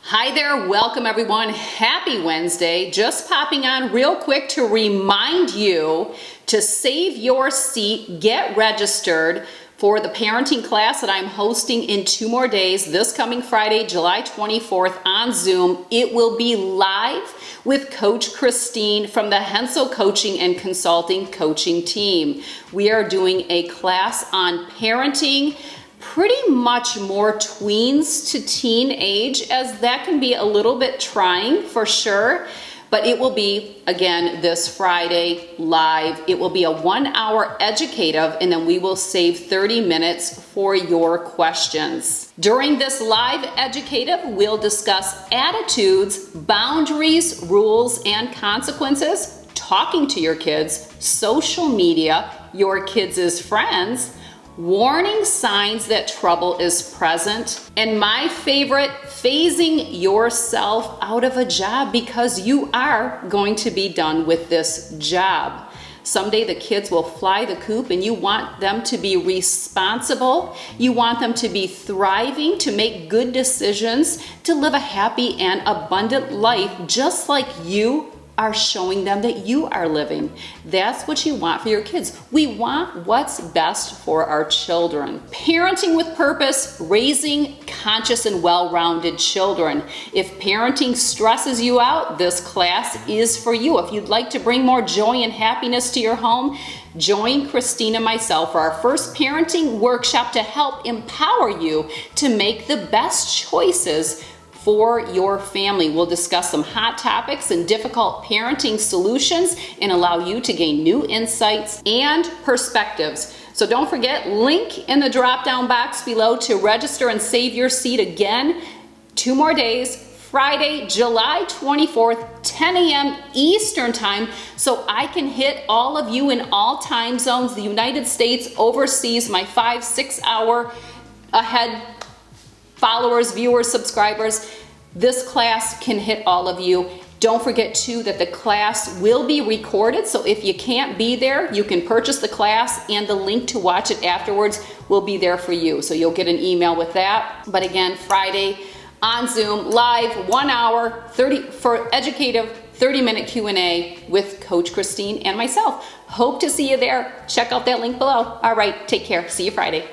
Hi there, welcome everyone. Happy Wednesday. Just popping on real quick to remind you to save your seat, get registered for the parenting class that I'm hosting in 2 more days, this coming Friday, July 24th on Zoom. It will be live with Coach Christine from the Hensel Coaching and Consulting coaching team. We are doing a class on parenting, pretty much more tweens to teen age, as that can be a little bit trying for sure. But it will be, again, this Friday live. It will be a 1-hour educative, and then we will save 30 minutes for your questions. During this live educative, we'll discuss attitudes, boundaries, rules, and consequences, talking to your kids, social media, your kids' friends, warning signs that trouble is present, and my favorite, phasing yourself out of a job because you are going to be done with this job. Someday the kids will fly the coop and you want them to be responsible. You want them to be thriving, to make good decisions, to live a happy and abundant life, just like you are showing them that you are living. That's what you want for your kids. We want what's best for our children. Parenting with purpose, raising conscious and well-rounded children. If parenting stresses you out, this class is for you. If you'd like to bring more joy and happiness to your home, join Christine and myself for our first parenting workshop to help empower you to make the best choices for your family. We'll discuss some hot topics and difficult parenting solutions and allow you to gain new insights and perspectives. So don't forget, link in the drop-down box below to register and save your seat. Again, 2 more days, Friday, July 24th, 10 a.m. Eastern Time, so I can hit all of you in all time zones, the United States, overseas, my 5-6 hour ahead followers, viewers, subscribers. This class can hit all of you. Don't forget too that the class will be recorded, so if you can't be there, you can purchase the class and the link to watch it afterwards will be there for you. So you'll get an email with that. But again, Friday on Zoom, live, 1 hour, for educative, 30-minute Q&A with Coach Christine and myself. Hope to see you there. Check out that link below. All right, take care. See you Friday.